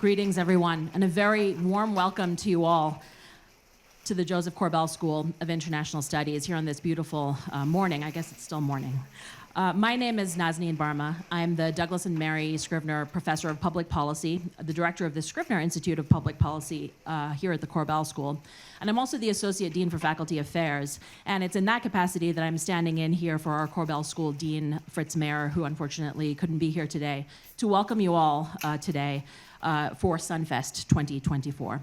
Greetings, everyone, and a very warm welcome to you all to the Joseph Corbell School of International Studies here on this beautiful morning. I guess it's still morning. My name is Naazeen Barma. I'm the Douglas and Mary Scrivener Professor of Public Policy, the director of the Scrivener Institute of Public Policy here at the Corbell School. And I'm also the Associate Dean for Faculty Affairs. And it's in that capacity that I'm standing in here for our Corbell School Dean, Fritz Mayer, who unfortunately couldn't be here today, to welcome you all today for SunFest 2024.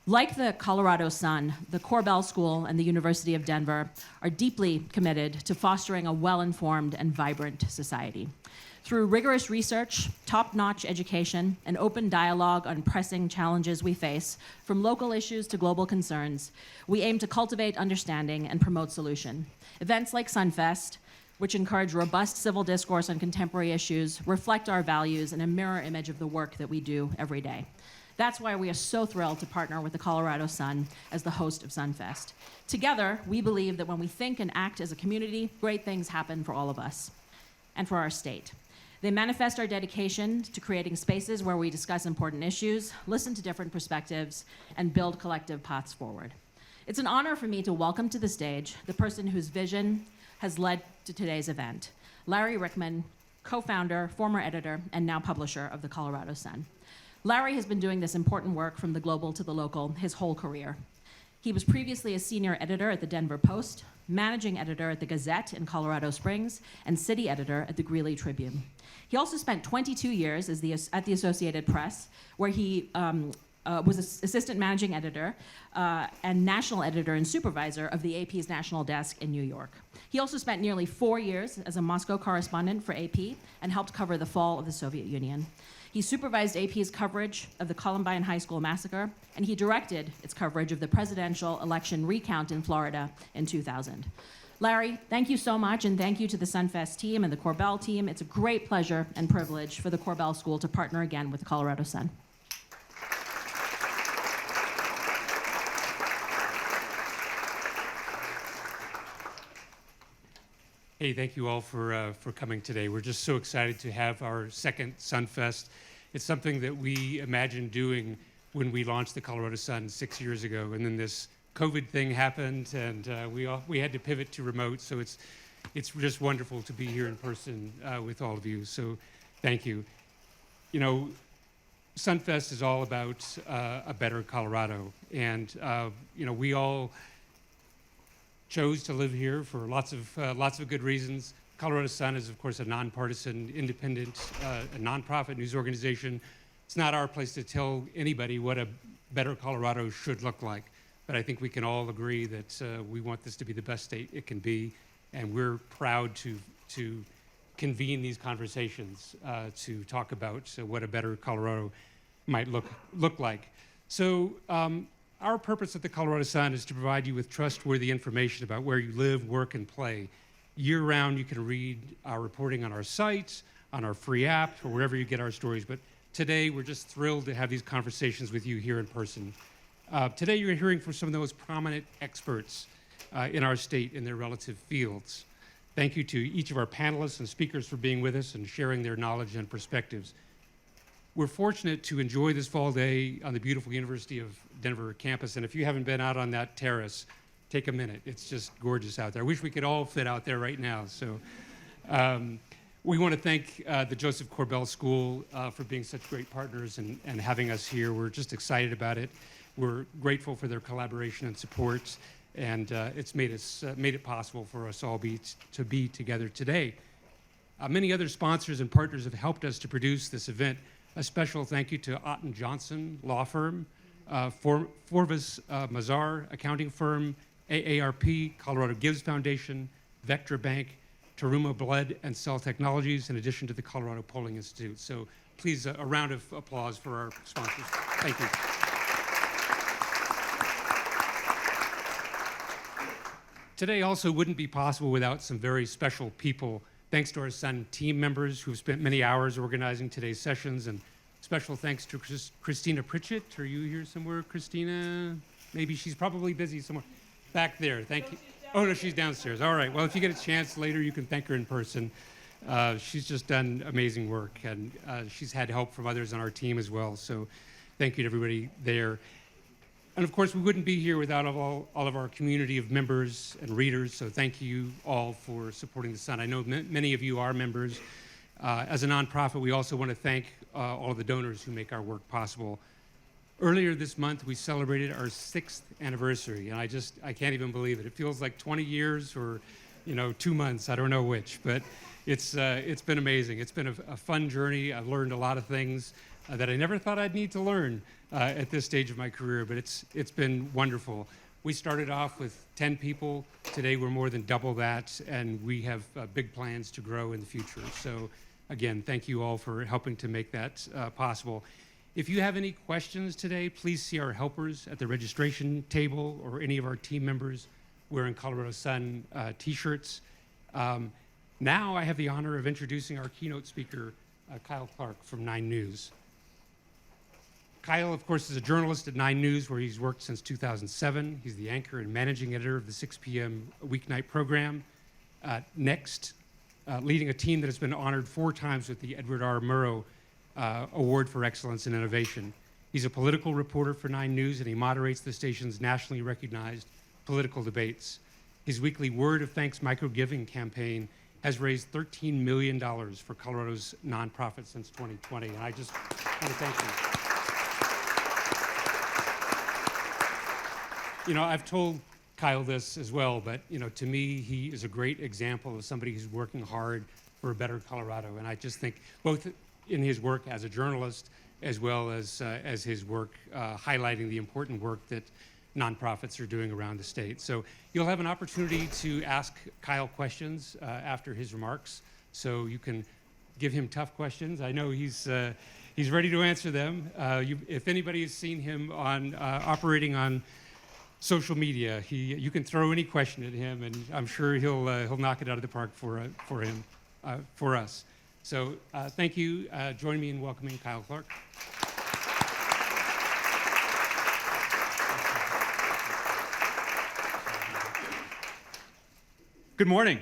Like the Colorado Sun, the Corbell School and the University of Denver are deeply committed to fostering a well-informed and vibrant society. Through rigorous research, top-notch education, and open dialogue on pressing challenges we face, from local issues to global concerns, we aim to cultivate understanding and promote solution. Events like SunFest, which encourage robust civil discourse on contemporary issues, reflect our values and a mirror image of the work that we do every day. That's why we are so thrilled to partner with the Colorado Sun as the host of SunFest. Together, we believe that when we think and act as a community, great things happen for all of us and for our state. They manifest our dedication to creating spaces where we discuss important issues, listen to different perspectives, and build collective paths forward. It's an honor for me to welcome to the stage the person whose vision has led to today's event, Larry Ryckman, co-founder, former editor, and now publisher of the Colorado Sun. Larry has been doing this important work from the global to the local his whole career. He was previously a senior editor at the Denver Post, managing editor at the Gazette in Colorado Springs, and city editor at the Greeley Tribune. He also spent 22 years at the Associated Press, where he was assistant managing editor and national editor and supervisor of the AP's national desk in New York. He also spent nearly 4 years as a Moscow correspondent for AP and helped cover the fall of the Soviet Union. He supervised AP's coverage of the Columbine High School massacre, and he directed its coverage of the presidential election recount in Florida in 2000. Larry, thank you so much, and thank you to the SunFest team and the Corbell team. It's a great pleasure and privilege for the Corbell School to partner again with the Colorado Sun. Hey, thank you all for coming today. We're just so excited to have our second SunFest. It's something that we imagined doing when we launched the Colorado Sun 6 years ago, and then this COVID thing happened, and we had to pivot to remote. So it's just wonderful to be here in person with all of you. So thank you. You know, SunFest is all about a better Colorado, and you know, we all chose to live here for lots of good reasons. Colorado Sun is, of course, a nonpartisan, independent, a nonprofit news organization. It's not our place to tell anybody what a better Colorado should look like, but I think we can all agree that we want this to be the best state it can be, and we're proud to convene these conversations to talk about what a better Colorado might look like. So. Our purpose at the Colorado Sun is to provide you with trustworthy information about where you live, work, and play. Year-round, you can read our reporting on our site, on our free app, or wherever you get our stories. But today, we're just thrilled to have these conversations with you here in person. Today, you're hearing from some of the most prominent experts in our state in their relative fields. Thank you to each of our panelists and speakers for being with us and sharing their knowledge and perspectives. We're fortunate to enjoy this fall day on the beautiful University of Denver campus, and if you haven't been out on that terrace, take a minute. It's just gorgeous out there. I wish we could all fit out there right now. So we want to thank the Joseph Corbell School for being such great partners and having us here. We're just excited about it. We're grateful for their collaboration and support, and it's made it possible for us all to be together today. Many other sponsors and partners have helped us to produce this event. A special thank you to Otten Johnson Law Firm, Forvis Mazar Accounting Firm, AARP, Colorado Gives Foundation, Vectra Bank, Terumo Blood and Cell Technologies, in addition to the Colorado Polling Institute. So please, a round of applause for our sponsors. Thank you. Today also wouldn't be possible without some very special people. Thanks to our Sun team members who've spent many hours organizing today's sessions, and special thanks to Christina Pritchett. Are you here somewhere, Christina? Maybe she's probably busy somewhere. Back there, thank you. Oh, no, she's downstairs. All right, well, if you get a chance later, you can thank her in person. She's just done amazing work, and she's had help from others on our team as well. So thank you to everybody there. And of course, we wouldn't be here without all of our community of members and readers, so thank you all for supporting the Sun. I know many of you are members. As a nonprofit, we also want to thank all of the donors who make our work possible. Earlier this month, we celebrated our 6th anniversary, and I can't even believe it. It feels like 20 years or 2 months, I don't know which, but it's been amazing. It's been a fun journey. I've learned a lot of things that I never thought I'd need to learn at this stage of my career, but it's been wonderful. We started off with 10 people. Today we're more than double that, and we have big plans to grow in the future. So again, thank you all for helping to make that possible. If you have any questions today, please see our helpers at the registration table or any of our team members wearing Colorado Sun t-shirts. Now I have the honor of introducing our keynote speaker, Kyle Clark from 9 News. Kyle, of course, is a journalist at 9 News, where he's worked since 2007. He's the anchor and managing editor of the 6 p.m. weeknight program. Next, leading a team that has been honored 4 times with the Edward R. Murrow Award for Excellence in Innovation. He's a political reporter for 9 News, and he moderates the station's nationally recognized political debates. His weekly Word of Thanks micro-giving campaign has raised $13 million for Colorado's nonprofits since 2020, and I just want to thank you. I've told Kyle this as well, but to me, he is a great example of somebody who's working hard for a better Colorado. And I just think both in his work as a journalist, as well as his work highlighting the important work that nonprofits are doing around the state. So you'll have an opportunity to ask Kyle questions after his remarks. So you can give him tough questions. I know he's ready to answer them. If anybody has seen him operating on social media, you can throw any question at him, and I'm sure he'll knock it out of the park for us. So thank you. Join me in welcoming Kyle Clark. Good morning.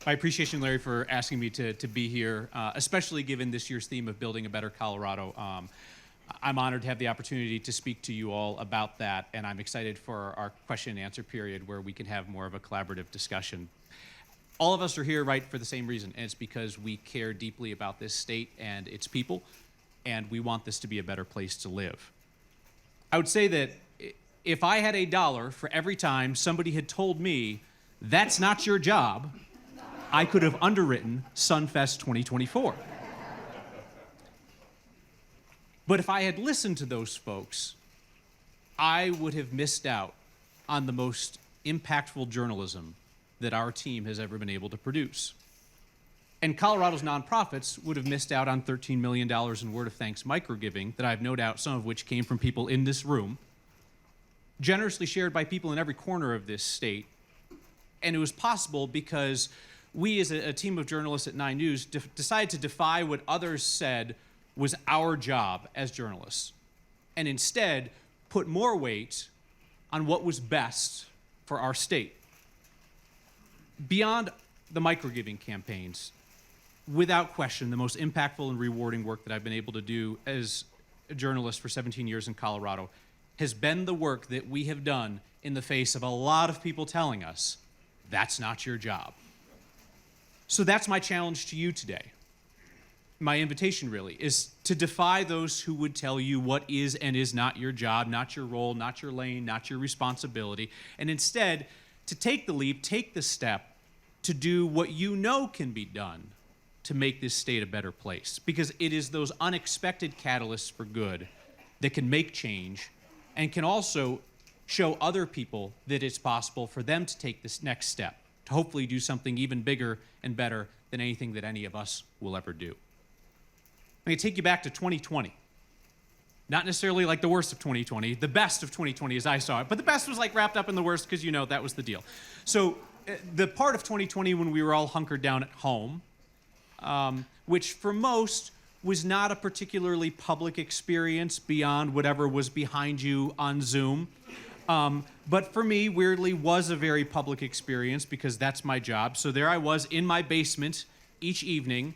My appreciation, Larry, for asking me to be here, especially given this year's theme of building a better Colorado. I'm honored to have the opportunity to speak to you all about that, and I'm excited for our question and answer period where we can have more of a collaborative discussion. All of us are here, right, for the same reason, and it's because we care deeply about this state and its people, and we want this to be a better place to live. I would say that if I had $1 for every time somebody had told me, that's not your job, I could have underwritten SunFest 2024. But if I had listened to those folks, I would have missed out on the most impactful journalism that our team has ever been able to produce. And Colorado's nonprofits would have missed out on $13 million in Word of Thanks microgiving that I have no doubt some of which came from people in this room, generously shared by people in every corner of this state. And it was possible because we, as a team of journalists at 9 News, decided to defy what others said was our job as journalists, and instead put more weight on what was best for our state. Beyond the microgiving campaigns, without question, the most impactful and rewarding work that I've been able to do as a journalist for 17 years in Colorado has been the work that we have done in the face of a lot of people telling us, that's not your job. So that's my challenge to you today. My invitation really is to defy those who would tell you what is and is not your job, not your role, not your lane, not your responsibility, and instead to take the leap, take the step to do what you know can be done to make this state a better place. Because it is those unexpected catalysts for good that can make change and can also show other people that it's possible for them to take this next step, to hopefully do something even bigger and better than anything that any of us will ever do. I'm going to take you back to 2020. Not necessarily like the worst of 2020, the best of 2020 as I saw it, but the best was like wrapped up in the worst because that was the deal. So the part of 2020 when we were all hunkered down at home, which for most was not a particularly public experience beyond whatever was behind you on Zoom, But for me, weirdly, was a very public experience because that's my job. So there I was in my basement each evening,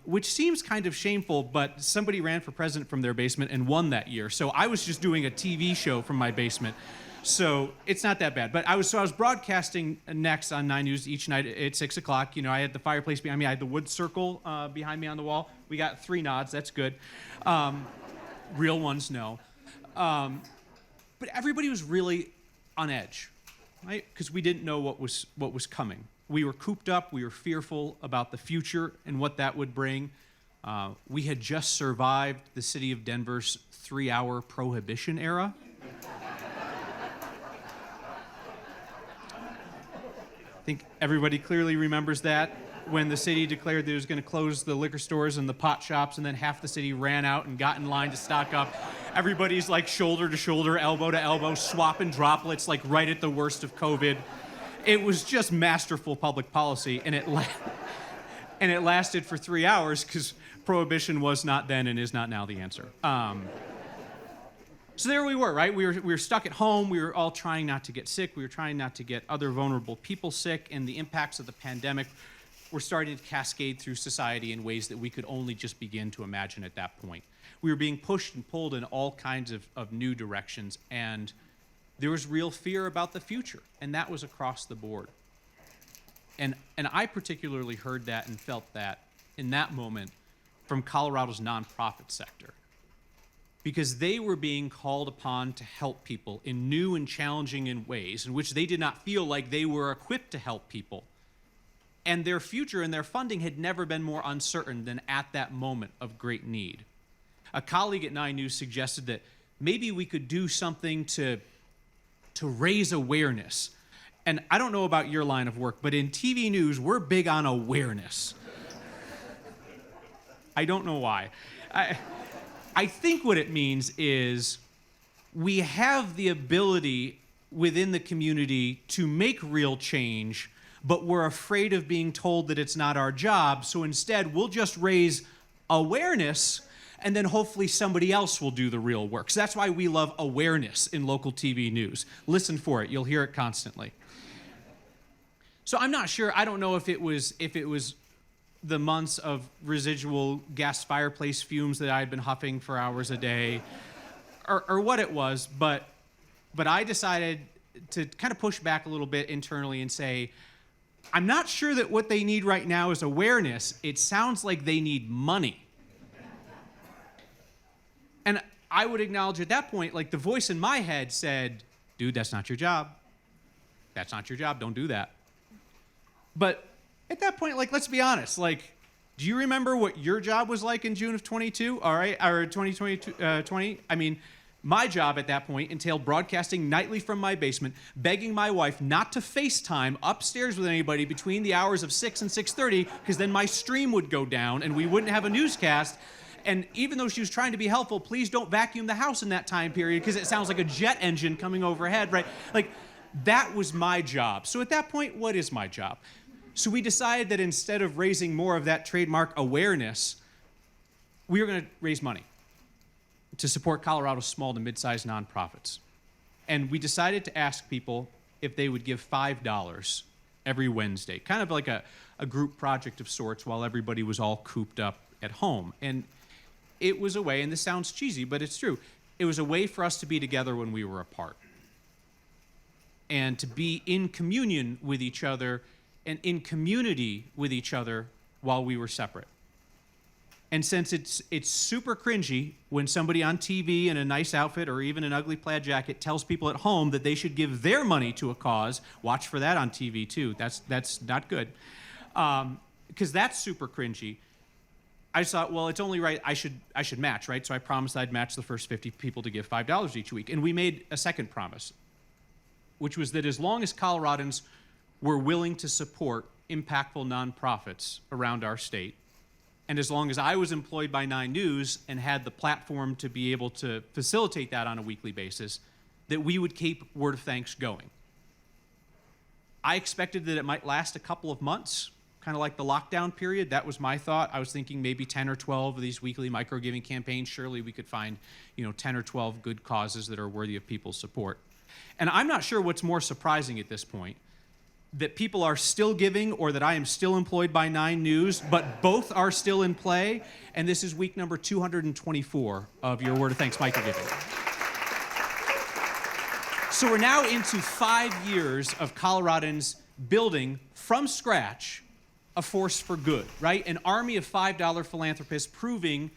which seems kind of shameful, but somebody ran for president from their basement and won that year. So I was just doing a TV show from my basement. So it's not that bad. But I was broadcasting next on 9 News each night at 6 o'clock. You know, I had the fireplace behind me. I had the wood circle behind me on the wall. We got 3 nods. That's good. Real ones, no. But everybody was really on edge, right? Because we didn't know what was coming. We were cooped up. We were fearful about the future and what that would bring. We had just survived the city of Denver's 3-hour prohibition era. I think everybody clearly remembers that, when the city declared that it was going to close the liquor stores and the pot shops, and then half the city ran out and got in line to stock up. Everybody's like shoulder to shoulder, elbow to elbow, swapping droplets like right at the worst of COVID. It was just masterful public policy, and it lasted for 3 hours because prohibition was not then and is not now the answer. So there we were, right? We were stuck at home. We were all trying not to get sick. We were trying not to get other vulnerable people sick, and the impacts of the pandemic were starting to cascade through society in ways that we could only just begin to imagine at that point. We were being pushed and pulled in all kinds of new directions, and there was real fear about the future, and that was across the board. And I particularly heard that and felt that in that moment from Colorado's nonprofit sector, because they were being called upon to help people in new and challenging ways in which they did not feel like they were equipped to help people. And their future and their funding had never been more uncertain than at that moment of great need. A colleague at 9 News suggested that maybe we could do something to raise awareness. And I don't know about your line of work, but in TV news, we're big on awareness. I don't know why. I think what it means is we have the ability within the community to make real change, but we're afraid of being told that it's not our job, so instead we'll just raise awareness, and then hopefully somebody else will do the real work. So that's why we love awareness in local TV news. Listen for it. You'll hear it constantly. So I'm not sure. I don't know if it was the months of residual gas fireplace fumes that I had been huffing for hours a day, or what it was, but I decided to kind of push back a little bit internally and say, I'm not sure that what they need right now is awareness. It sounds like they need money. And I would acknowledge at that point, like the voice in my head said, dude, that's not your job. That's not your job. Don't do that. But at that point, like, let's be honest. Like, do you remember what your job was like in June of 22? All right, or 2020? I mean, my job at that point entailed broadcasting nightly from my basement, begging my wife not to FaceTime upstairs with anybody between the hours of 6 and 6:30, because then my stream would go down and we wouldn't have a newscast. And even though she was trying to be helpful, please don't vacuum the house in that time period because it sounds like a jet engine coming overhead, right? Like, that was my job. So at that point, what is my job? So we decided that instead of raising more of that trademark awareness, we were going to raise money to support Colorado's small to mid-sized nonprofits. And we decided to ask people if they would give $5 every Wednesday, kind of like a group project of sorts while everybody was all cooped up at home. And it was a way, and this sounds cheesy, but it's true, it was a way for us to be together when we were apart and to be in communion with each other and in community with each other while we were separate. And since it's super cringy when somebody on TV in a nice outfit or even an ugly plaid jacket tells people at home that they should give their money to a cause, watch for that on TV too. That's not good, because that's super cringy. I just thought, well, it's only right. I should match, right? So I promised I'd match the first 50 people to give $5 each week, and we made a second promise, which was that as long as Coloradans were willing to support impactful nonprofits around our state, and as long as I was employed by 9 News and had the platform to be able to facilitate that on a weekly basis, that we would keep Word of Thanks going. I expected that it might last a couple of months, kind of like the lockdown period. That was my thought. I was thinking maybe 10 or 12 of these weekly micro-giving campaigns. Surely we could find, 10 or 12 good causes that are worthy of people's support. And I'm not sure what's more surprising at this point, that people are still giving or that I am still employed by 9 News, but both are still in play, and this is week number 224 of your Word of Thanks microgiving. So we're now into 5 years of Coloradans building from scratch a force for good, right? An army of $5 philanthropists proving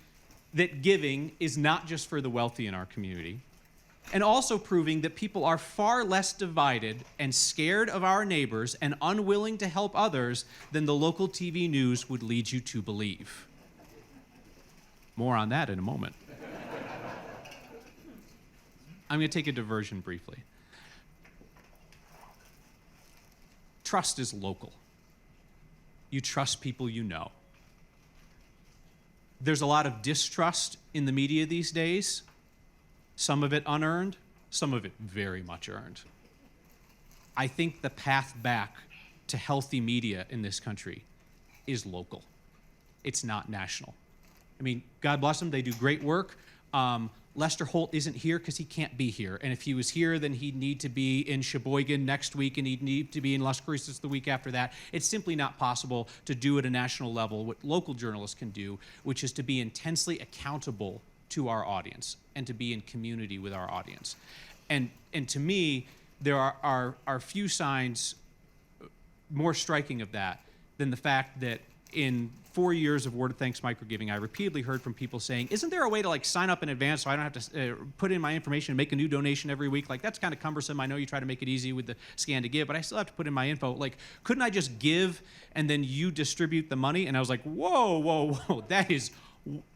that giving is not just for the wealthy in our community, and also proving that people are far less divided and scared of our neighbors and unwilling to help others than the local TV news would lead you to believe. More on that in a moment. I'm going to take a diversion briefly. Trust is local. You trust people you know. There's a lot of distrust in the media these days. Some of it unearned, some of it very much earned. I think the path back to healthy media in this country is local. It's not national. I mean, God bless them, they do great work. Lester Holt isn't here because he can't be here. And if he was here, then he'd need to be in Sheboygan next week, and he'd need to be in Las Cruces the week after that. It's simply not possible to do at a national level what local journalists can do, which is to be intensely accountable to our audience and to be in community with our audience. And to me, there are few signs more striking of that than the fact that in 4 years of Word of Thanks microgiving, I repeatedly heard from people saying, isn't there a way to like sign up in advance so I don't have to put in my information and make a new donation every week? Like, that's kind of cumbersome. I know you try to make it easy with the scan to give, but I still have to put in my info. Like, couldn't I just give and then you distribute the money? And I was like, whoa, whoa, whoa, that is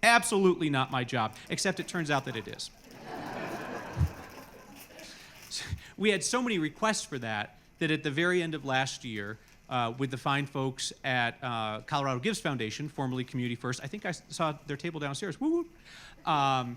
absolutely not my job, except it turns out that it is. We had so many requests for that at the very end of last year, with the fine folks at Colorado Gives Foundation, formerly Community First, I think I saw their table downstairs, woo woo,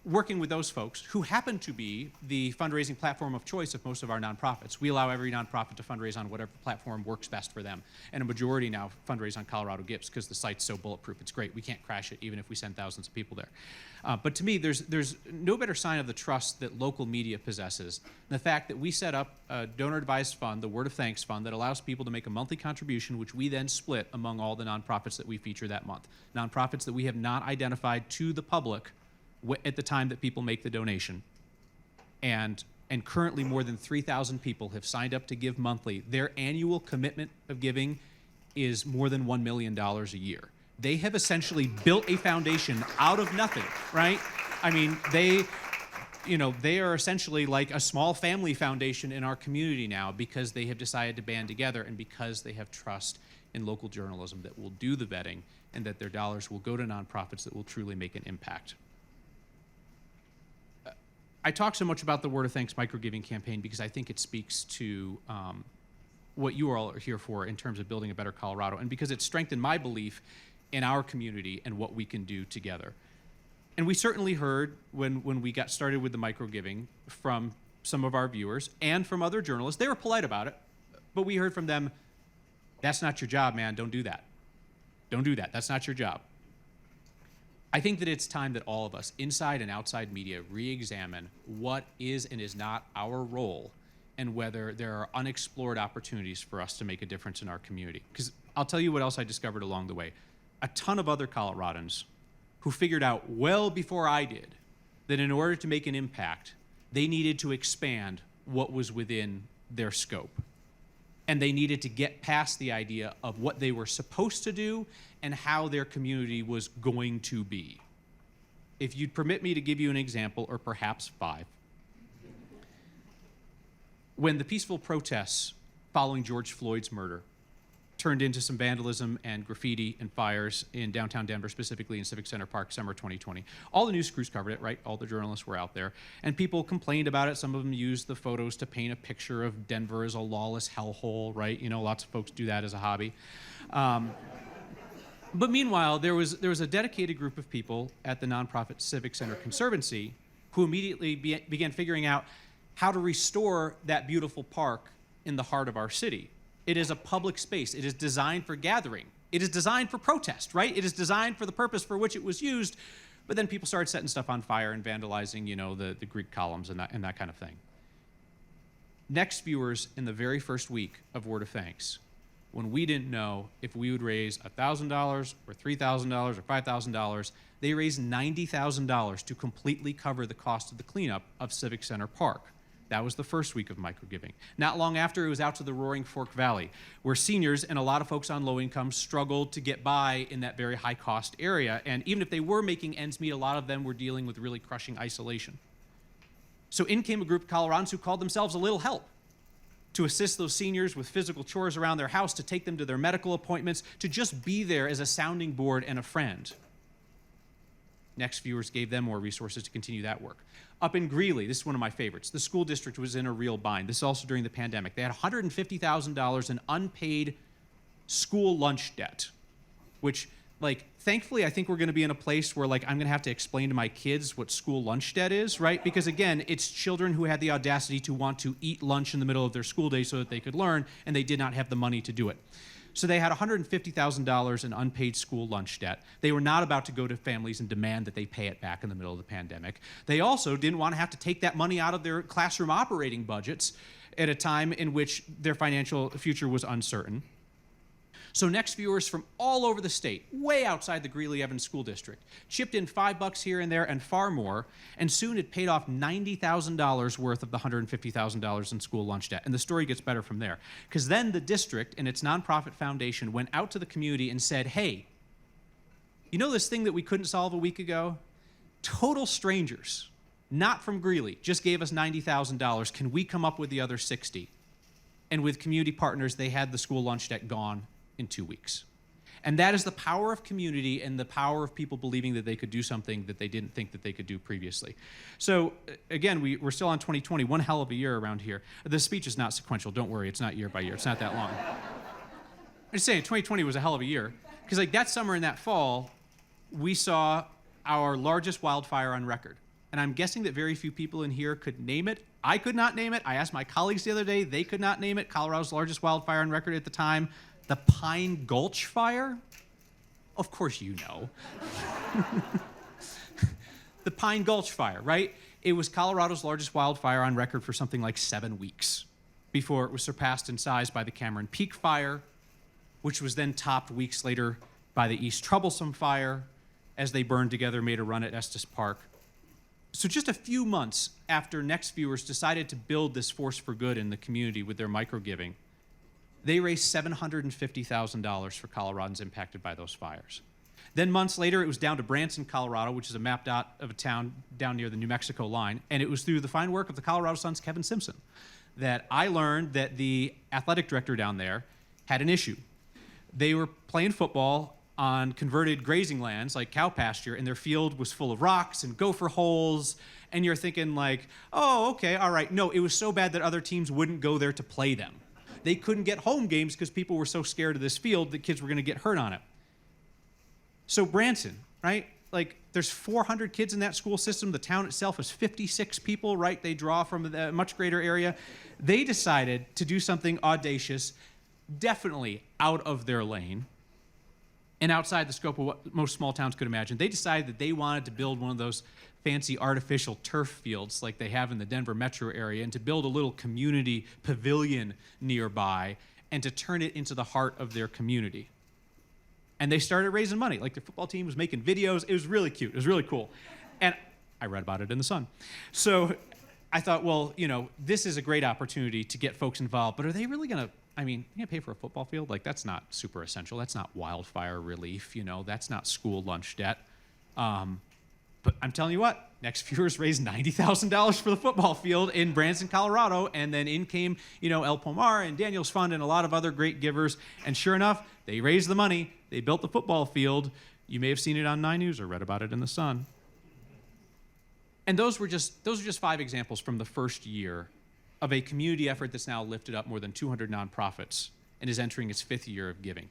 working with those folks who happen to be the fundraising platform of choice of most of our nonprofits. We allow every nonprofit to fundraise on whatever platform works best for them. And a majority now fundraise on Colorado Gives because the site's so bulletproof. It's great. We can't crash it even if we send thousands of people there. But to me, there's no better sign of the trust that local media possesses than the fact that we set up a donor-advised fund, the Word of Thanks Fund, that allows people to make a monthly contribution, which we then split among all the nonprofits that we feature that month. Nonprofits that we have not identified to the public at the time that people make the donation. And currently more than 3,000 people have signed up to give monthly. Their annual commitment of giving is more than $1 million a year. They have essentially built a foundation out of nothing, right? I mean, they are essentially like a small family foundation in our community now because they have decided to band together and because they have trust in local journalism that will do the vetting and that their dollars will go to nonprofits that will truly make an impact. I talk so much about the Word of Thanks microgiving campaign because I think it speaks to what you all are here for in terms of building a better Colorado, and because it's strengthened my belief in our community and what we can do together. And we certainly heard when we got started with the microgiving from some of our viewers and from other journalists. They were polite about it, but we heard from them, that's not your job, man, don't do that. Don't do that, that's not your job. I think that it's time that all of us, inside and outside media, re-examine what is and is not our role and whether there are unexplored opportunities for us to make a difference in our community. Because I'll tell you what else I discovered along the way. A ton of other Coloradans who figured out well before I did that in order to make an impact, they needed to expand what was within their scope. And they needed to get past the idea of what they were supposed to do and how their community was going to be. If you'd permit me to give you an example, or perhaps 5. When the peaceful protests following George Floyd's murder turned into some vandalism and graffiti and fires in downtown Denver, specifically in Civic Center Park, summer 2020. All the news crews covered it, right? All the journalists were out there. And people complained about it. Some of them used the photos to paint a picture of Denver as a lawless hellhole, right? You know, lots of folks do that as a hobby. But meanwhile, there was a dedicated group of people at the nonprofit Civic Center Conservancy who immediately began figuring out how to restore that beautiful park in the heart of our city. It is a public space. It is designed for gathering. It is designed for protest, right? It is designed for the purpose for which it was used. But then people started setting stuff on fire and vandalizing, you know, the Greek columns and that kind of thing. Next viewers in the very first week of Word of Thanks, when we didn't know if we would raise $1,000 or $3,000 or $5,000, they raised $90,000 to completely cover the cost of the cleanup of Civic Center Park. That was the first week of microgiving. Not long after, it was out to the Roaring Fork Valley, where seniors and a lot of folks on low income struggled to get by in that very high cost area. And even if they were making ends meet, a lot of them were dealing with really crushing isolation. So in came a group of Coloradans who called themselves A Little Help, to assist those seniors with physical chores around their house, to take them to their medical appointments, to just be there as a sounding board and a friend. Next viewers gave them more resources to continue that work. Up in Greeley, this is one of my favorites, the school district was in a real bind. This is also during the pandemic. They had $150,000 in unpaid school lunch debt, which, like, thankfully, I think we're going to be in a place where, like, I'm going to have to explain to my kids what school lunch debt is, right? Because, again, it's children who had the audacity to want to eat lunch in the middle of their school day so that they could learn, and they did not have the money to do it. So they had $150,000 in unpaid school lunch debt. They were not about to go to families and demand that they pay it back in the middle of the pandemic. They also didn't want to have to take that money out of their classroom operating budgets at a time in which their financial future was uncertain. So next viewers from all over the state, way outside the Greeley-Evans School District, chipped in $5 here and there and far more, and soon it paid off $90,000 worth of the $150,000 in school lunch debt. And the story gets better from there. Because then the district and its nonprofit foundation went out to the community and said, hey, you know this thing that we couldn't solve a week ago? Total strangers, not from Greeley, just gave us $90,000. Can we come up with the other 60? And with community partners, they had the school lunch debt gone in 2 weeks. And that is the power of community and the power of people believing that they could do something that they didn't think that they could do previously. So again, we're still on 2020, one hell of a year around here. The speech is not sequential, don't worry, it's not year by year, it's not that long. I'm just saying, 2020 was a hell of a year, because like that summer and that fall, we saw our largest wildfire on record. And I'm guessing that very few people in here could name it. I could not name it. I asked my colleagues the other day, they could not name it. Colorado's largest wildfire on record at the time, the Pine Gulch Fire? Of course you know. The Pine Gulch Fire, right? It was Colorado's largest wildfire on record for something like 7 weeks before it was surpassed in size by the Cameron Peak Fire, which was then topped weeks later by the East Troublesome Fire as they burned together, made a run at Estes Park. So just a few months after Next Viewers decided to build this force for good in the community with their microgiving, they raised $750,000 for Coloradans impacted by those fires. Then months later, it was down to Branson, Colorado, which is a map dot of a town down near the New Mexico line, and it was through the fine work of the Colorado Sun's Kevin Simpson that I learned that the athletic director down there had an issue. They were playing football on converted grazing lands, like cow pasture, and their field was full of rocks and gopher holes, and you're thinking like, oh, okay, all right. No, it was so bad that other teams wouldn't go there to play them. They couldn't get home games because people were so scared of this field that kids were going to get hurt on it. So Branson, right? Like, there's 400 kids in that school system. The town itself is 56 people, right? They draw from a much greater area. They decided to do something audacious, definitely out of their lane, and outside the scope of what most small towns could imagine. They decided that they wanted to build one of those fancy artificial turf fields like they have in the Denver metro area, and to build a little community pavilion nearby and to turn it into the heart of their community. And they started raising money. Like, their football team was making videos. It was really cute. It was really cool. And I read about it in the Sun. So I thought, well, you know, this is a great opportunity to get folks involved, but are they really going to, I mean, you pay for a football field? Like, that's not super essential. That's not wildfire relief, you know, that's not school lunch debt. But I'm telling you what, Next Viewers raised $90,000 for the football field in Branson, Colorado, and then in came, you know, El Pomar and Daniel's Fund and a lot of other great givers. And sure enough, they raised the money. They built the football field. You may have seen it on 9 News or read about it in the Sun. And those are just 5 examples from the first year of a community effort that's now lifted up more than 200 nonprofits and is entering its 5th year of giving.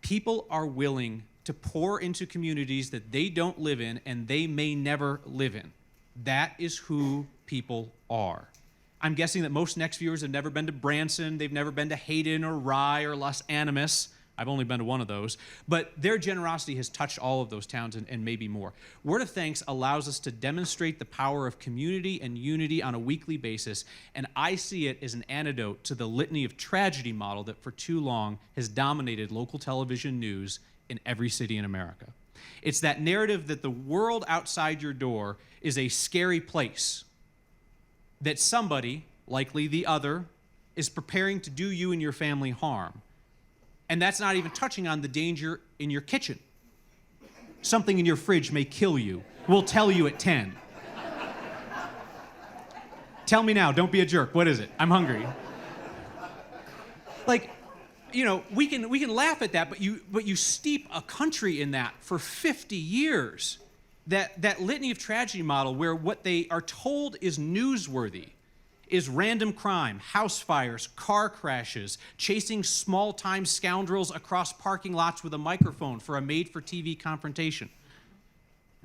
People are willing to pour into communities that they don't live in and they may never live in. That is who people are. I'm guessing that most Next Viewers have never been to Branson, they've never been to Hayden or Rye or Los Animas, I've only been to one of those. But their generosity has touched all of those towns and maybe more. Word of Thanks allows us to demonstrate the power of community and unity on a weekly basis, and I see it as an antidote to the litany of tragedy model that for too long has dominated local television news in every city in America. It's that narrative that the world outside your door is a scary place, that somebody, likely the other, is preparing to do you and your family harm. And that's not even touching on the danger in your kitchen. Something in your fridge may kill you. We'll tell you at 10. Tell me now, don't be a jerk. What is it? I'm hungry. Like, you know, we can laugh at that, but you steep a country in that for 50 years. That litany of tragedy model where what they are told is newsworthy is random crime, house fires, car crashes, chasing small-time scoundrels across parking lots with a microphone for a made-for-TV confrontation.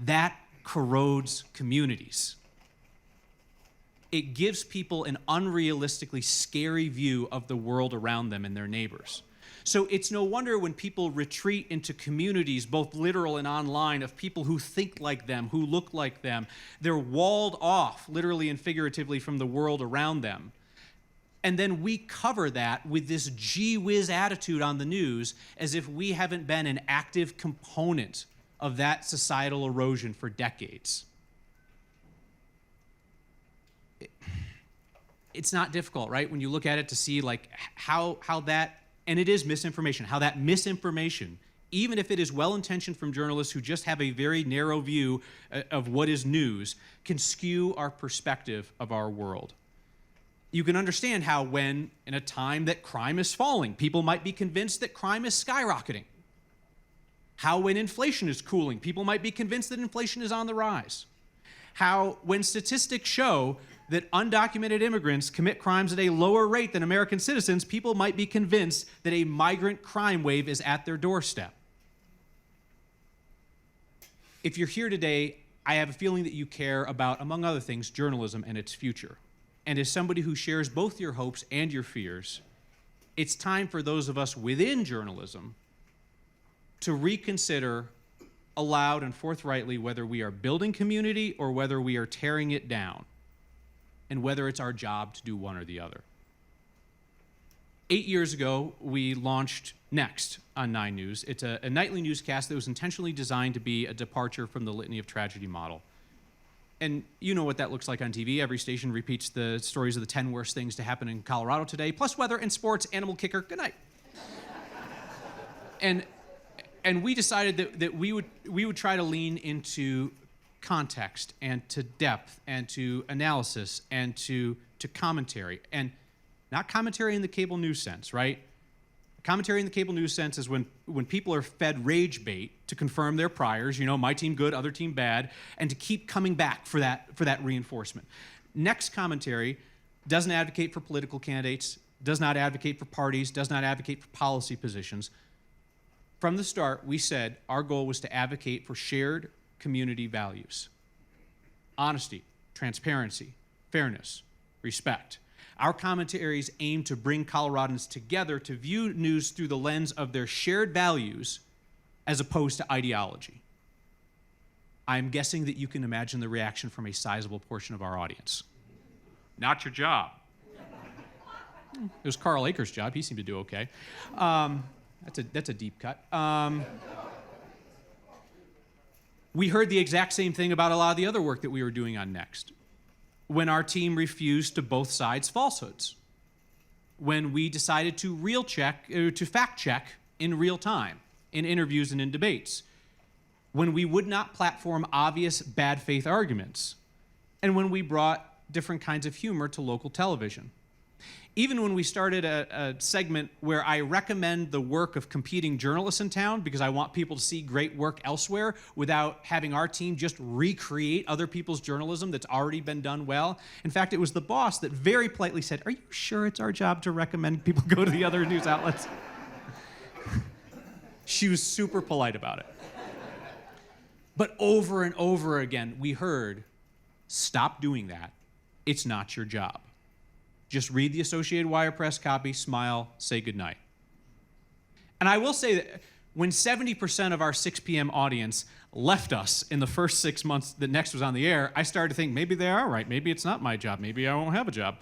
That corrodes communities. It gives people an unrealistically scary view of the world around them and their neighbors. So it's no wonder when people retreat into communities, both literal and online, of people who think like them, who look like them, they're walled off, literally and figuratively, from the world around them. And then we cover that with this gee whiz attitude on the news as if we haven't been an active component of that societal erosion for decades. It's not difficult, right? When you look at it to see like how that, and it is misinformation, how that misinformation, even if it is well-intentioned from journalists who just have a very narrow view of what is news, can skew our perspective of our world. You can understand how when, in a time that crime is falling, people might be convinced that crime is skyrocketing. How when inflation is cooling, people might be convinced that inflation is on the rise. How when statistics show that undocumented immigrants commit crimes at a lower rate than American citizens, people might be convinced that a migrant crime wave is at their doorstep. If you're here today, I have a feeling that you care about, among other things, journalism and its future. And as somebody who shares both your hopes and your fears, it's time for those of us within journalism to reconsider aloud and forthrightly whether we are building community or whether we are tearing it down, and whether it's our job to do one or the other. 8 years ago, we launched Next on 9 News. It's a nightly newscast that was intentionally designed to be a departure from the litany of tragedy model. And you know what that looks like on TV. Every station repeats the stories of the 10 worst things to happen in Colorado today, plus weather and sports, animal kicker, good night. And we decided that we would try to lean into context and to depth and to analysis and to commentary, and not commentary in the cable news sense, right? Commentary in the cable news sense is when people are fed rage bait to confirm their priors, you know, my team good, other team bad, and to keep coming back for that reinforcement. Next commentary doesn't advocate for political candidates, does not advocate for parties, does not advocate for policy positions. From the start, we said our goal was to advocate for shared community values: honesty, transparency, fairness, respect. Our commentaries aim to bring Coloradans together to view news through the lens of their shared values as opposed to ideology. I'm guessing that you can imagine the reaction from a sizable portion of our audience. Not your job. It was Carl Akers' job. He seemed to do okay. That's a deep cut. We heard the exact same thing about a lot of the other work that we were doing on Next. When our team refused to both sides falsehoods. When we decided to fact check in real time, in interviews and in debates. When we would not platform obvious bad faith arguments. And when we brought different kinds of humor to local television. Even when we started a segment where I recommend the work of competing journalists in town because I want people to see great work elsewhere without having our team just recreate other people's journalism that's already been done well. In fact, it was the boss that very politely said, "Are you sure it's our job to recommend people go to the other news outlets?" She was super polite about it. But over and over again, we heard, "Stop doing that. It's not your job. Just read the Associated Wire press copy, smile, say goodnight." And I will say that when 70% of our 6 p.m. audience left us in the first 6 months that Next was on the air, I started to think maybe they are right. Maybe it's not my job. Maybe I won't have a job.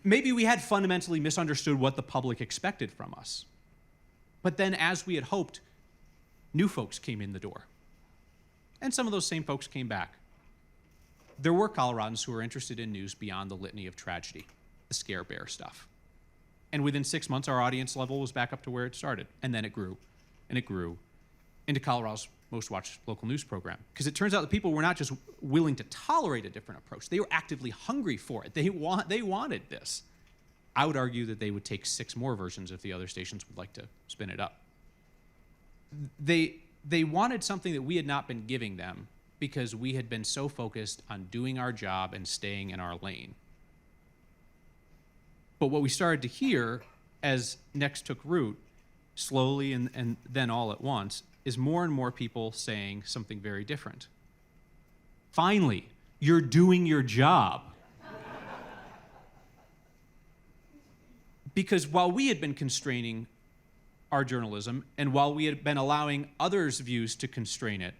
Maybe we had fundamentally misunderstood what the public expected from us. But then, as we had hoped, new folks came in the door. And some of those same folks came back. There were Coloradans who were interested in news beyond the litany of tragedy, the scare bear stuff. And within 6 months, our audience level was back up to where it started. And then it grew, and it grew into Colorado's most watched local news program. Because it turns out that people were not just willing to tolerate a different approach, they were actively hungry for it. They wanted this. I would argue that they would take 6 more versions if the other stations would like to spin it up. They wanted something that we had not been giving them because we had been so focused on doing our job and staying in our lane. But what we started to hear as Next took root, slowly and then all at once, is more and more people saying something very different. Finally, you're doing your job. Because while we had been constraining our journalism, and while we had been allowing others' views to constrain it,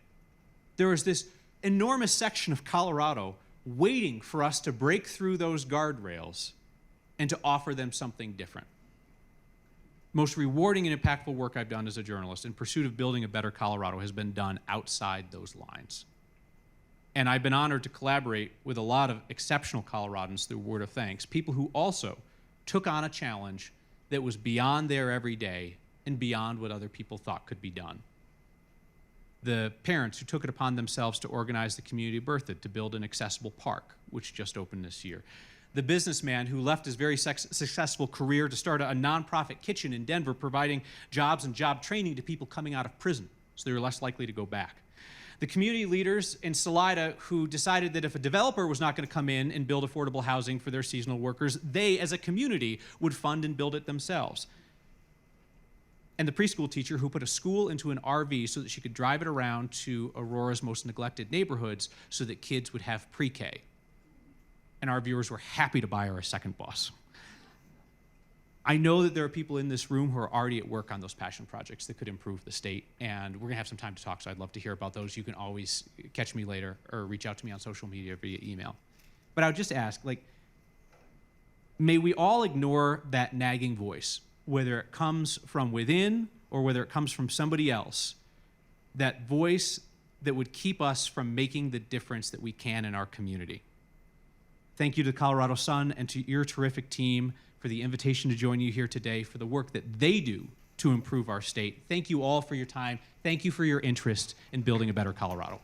there was this enormous section of Colorado waiting for us to break through those guardrails and to offer them something different. Most rewarding and impactful work I've done as a journalist in pursuit of building a better Colorado has been done outside those lines. And I've been honored to collaborate with a lot of exceptional Coloradans through Word of Thanks, people who also took on a challenge that was beyond their everyday and beyond what other people thought could be done. The parents who took it upon themselves to organize the community birthday to build an accessible park, which just opened this year. The businessman who left his very successful career to start a nonprofit kitchen in Denver, providing jobs and job training to people coming out of prison, so they were less likely to go back. The community leaders in Salida who decided that if a developer was not going to come in and build affordable housing for their seasonal workers, they, as a community, would fund and build it themselves. And the preschool teacher who put a school into an RV so that she could drive it around to Aurora's most neglected neighborhoods so that kids would have pre-K. And our viewers were happy to buy her a second bus. I know that there are people in this room who are already at work on those passion projects that could improve the state, and we're gonna have some time to talk, so I'd love to hear about those. You can always catch me later or reach out to me on social media via email. But I would just ask, may we all ignore that nagging voice, whether it comes from within or whether it comes from somebody else, that voice that would keep us from making the difference that we can in our community. Thank you to the Colorado Sun and to your terrific team for the invitation to join you here today, for the work that they do to improve our state. Thank you all for your time. Thank you for your interest in building a better Colorado.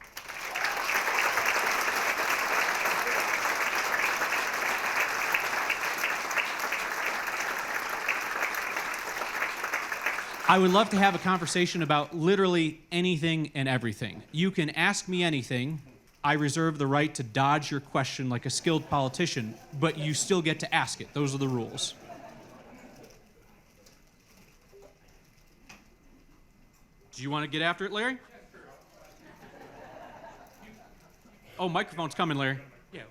I would love to have a conversation about literally anything and everything. You can ask me anything. I reserve the right to dodge your question like a skilled politician, but you still get to ask it. Those are the rules. Do you want to get after it, Larry? Oh, microphone's coming, Larry. Yeah.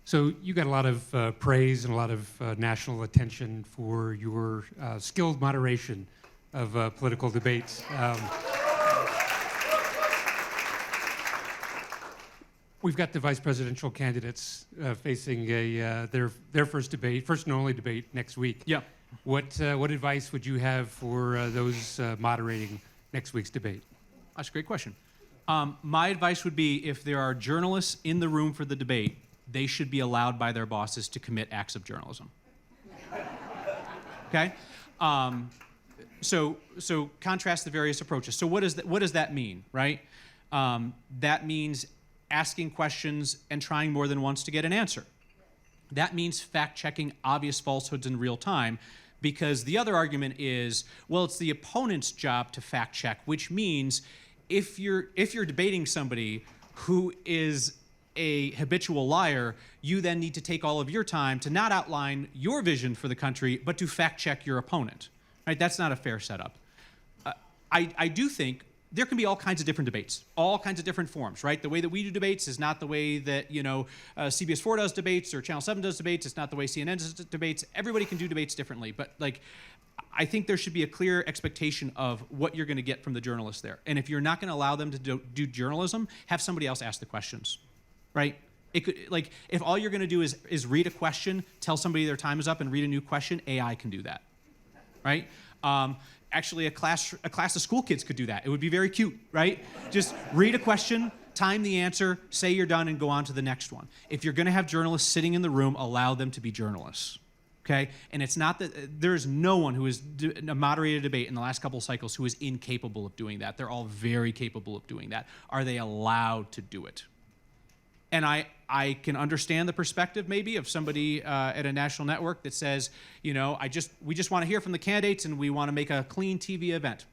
So you got a lot of praise and a lot of national attention for your skilled moderation of political debates. We've got the vice presidential candidates facing their first debate, first and only debate next week. Yeah. What advice would you have for those moderating next week's debate? That's a great question. My advice would be if there are journalists in the room for the debate, they should be allowed by their bosses to commit acts of journalism. Okay? So contrast the various approaches. So what does that mean, right? That means asking questions and trying more than once to get an answer. That means fact-checking obvious falsehoods in real time, because the other argument is, well, it's the opponent's job to fact-check, which means if you're debating somebody who is a habitual liar, you then need to take all of your time to not outline your vision for the country, but to fact-check your opponent. Right? That's not a fair setup. I do think there can be all kinds of different debates, all kinds of different forms, right? The way that we do debates is not the way that, CBS 4 does debates or Channel 7 does debates. It's not the way CNN does debates. Everybody can do debates differently. But, like, I think there should be a clear expectation of what you're going to get from the journalists there. And if you're not going to allow them to do journalism, have somebody else ask the questions, right? It could, like, if all you're going to do is read a question, tell somebody their time is up, and read a new question, AI can do that, right? Actually, a class of school kids could do that. It would be very cute, right? Just read a question, time the answer, say you're done, and go on to the next one. If you're going to have journalists sitting in the room, allow them to be journalists, okay? And it's not that there's no one who has moderated a debate in the last couple of cycles who is incapable of doing that. They're all very capable of doing that. Are they allowed to do it? And I can understand the perspective maybe of somebody at a national network that says, we just want to hear from the candidates and we want to make a clean TV event.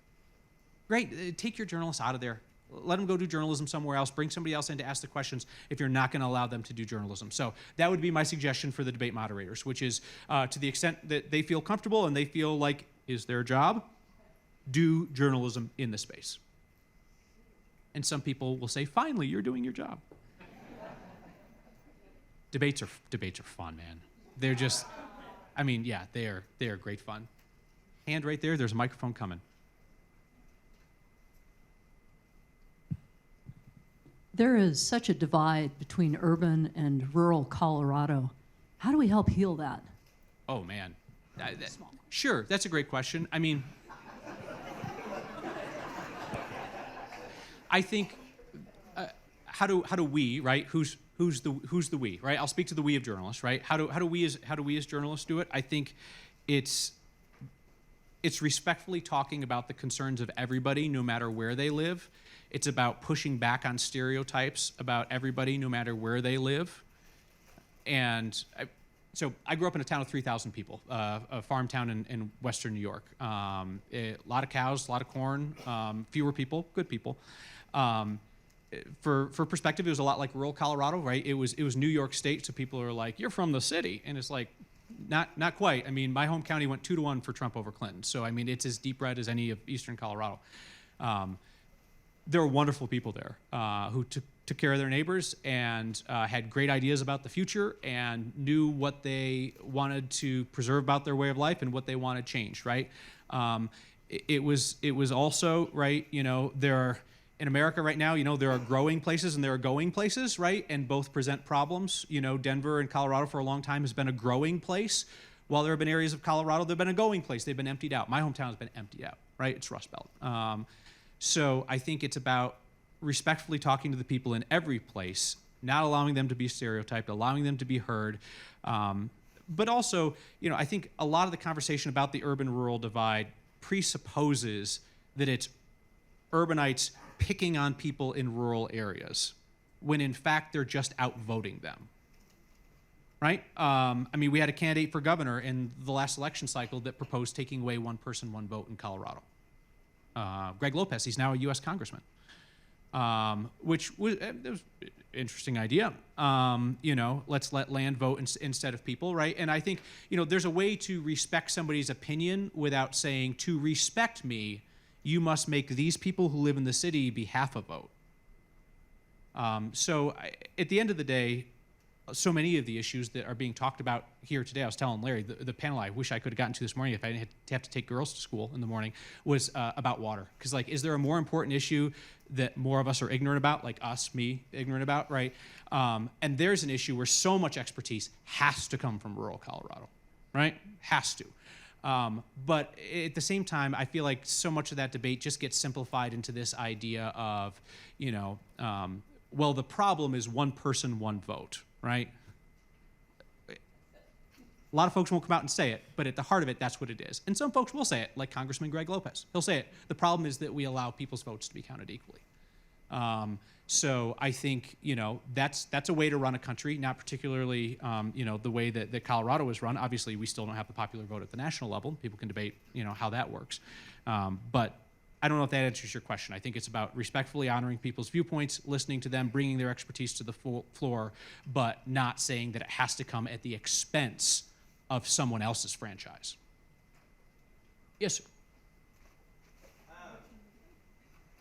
Great, take your journalists out of there. Let them go do journalism somewhere else. Bring somebody else in to ask the questions if you're not going to allow them to do journalism. So that would be my suggestion for the debate moderators, which is to the extent that they feel comfortable and they feel like is their job, do journalism in the space. And some people will say, finally, you're doing your job. Debates are fun, man. They're just, they are great fun. Hand right there, there's a microphone coming. There is such a divide between urban and rural Colorado. How do we help heal that? Oh, man. Sure, that's a great question. I think, how do we, right? Who's the we, right? I'll speak to the we of journalists, right? How do we as journalists do it? I think it's respectfully talking about the concerns of everybody, no matter where they live. It's about pushing back on stereotypes about everybody, no matter where they live. And so I grew up in a town of 3,000 people, a farm town in Western New York. A lot of cows, a lot of corn, fewer people, good people. For perspective, it was a lot like rural Colorado, right? It was New York State, so people are like, "You're from the city," and it's like, not quite. my home county went 2-1 for Trump over Clinton, so it's as deep red as any of Eastern Colorado. There were wonderful people there who took care of their neighbors and had great ideas about the future and knew what they wanted to preserve about their way of life and what they wanted changed, right? It was also, right, there are, in America right now, there are growing places and there are going places, right? And both present problems. Denver and Colorado for a long time has been a growing place. While there have been areas of Colorado that have been a going place, they've been emptied out. My hometown has been emptied out, right? It's Rust Belt. So I think it's about respectfully talking to the people in every place, not allowing them to be stereotyped, allowing them to be heard. But also, I think a lot of the conversation about the urban-rural divide presupposes that it's urbanites picking on people in rural areas, when in fact they're just outvoting them, right? We had a candidate for governor in the last election cycle that proposed taking away one person, one vote in Colorado. Greg Lopez, he's now a U.S. congressman, which was an interesting idea. Let's let land vote instead of people, right? And I think, there's a way to respect somebody's opinion without saying, to respect me, you must make these people who live in the city be half a vote. At the end of the day, so many of the issues that are being talked about here today, I was telling Larry, the panel I wish I could have gotten to this morning if I didn't have to take girls to school in the morning, was about water. Because, is there a more important issue that more of us are ignorant about, like me, ignorant about, right? And there's an issue where so much expertise has to come from rural Colorado, right? Has to. But at the same time, I feel like so much of that debate just gets simplified into this idea of, the problem is one person, one vote, right? A lot of folks won't come out and say it, but at the heart of it, that's what it is. And some folks will say it, like Congressman Greg Lopez. He'll say it. The problem is that we allow people's votes to be counted equally. So I think, that's a way to run a country, not particularly, the way that Colorado is run. Obviously, we still don't have the popular vote at the national level. People can debate, how that works. But I don't know if that answers your question. I think it's about respectfully honoring people's viewpoints, listening to them, bringing their expertise to the floor, but not saying that it has to come at the expense of someone else's franchise. Yes, sir.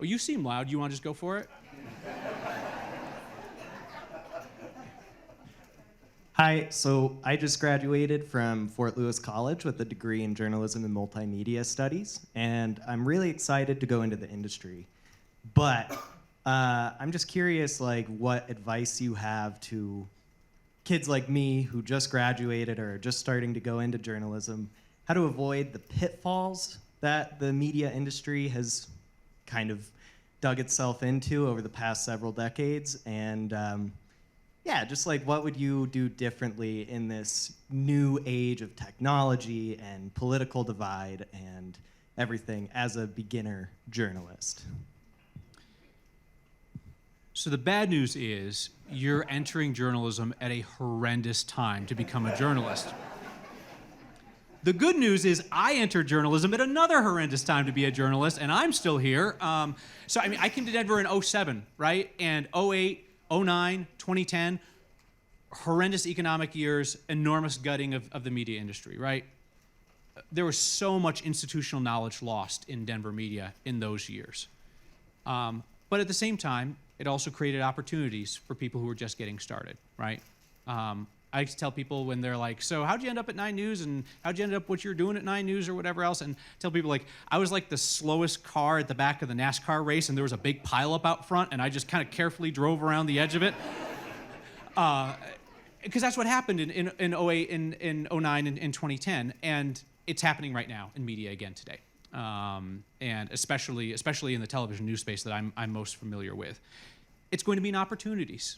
Oh, you seem loud. You want to just go for it? Hi, so I just graduated from Fort Lewis College with a degree in journalism and multimedia studies, and I'm really excited to go into the industry. But I'm just curious, like, what advice you have to kids like me who just graduated or are just starting to go into journalism, how to avoid the pitfalls that the media industry has kind of dug itself into over the past several decades, and yeah, just like what would you do differently in this new age of technology and political divide and everything as a beginner journalist? So the bad news is you're entering journalism at a horrendous time to become a journalist. The good news is I entered journalism at another horrendous time to be a journalist, and I'm still here. So I mean, I came to Denver in 07, right? And 08, 09, 2010, horrendous economic years, enormous gutting of the media industry, right? There was so much institutional knowledge lost in Denver media in those years. But at the same time, it also created opportunities for people who were just getting started, right? I like to tell people when they're like, so how'd you end up at 9 News, and how'd you end up what you're doing at 9 News or whatever else, and tell people, like, I was like the slowest car at the back of the NASCAR race, and there was a big pileup out front, and I just kind of carefully drove around the edge of it. Because that's what happened in 08, in 09, and in 2010, and it's happening right now in media again today. And especially in the television news space that I'm most familiar with. It's going to mean opportunities,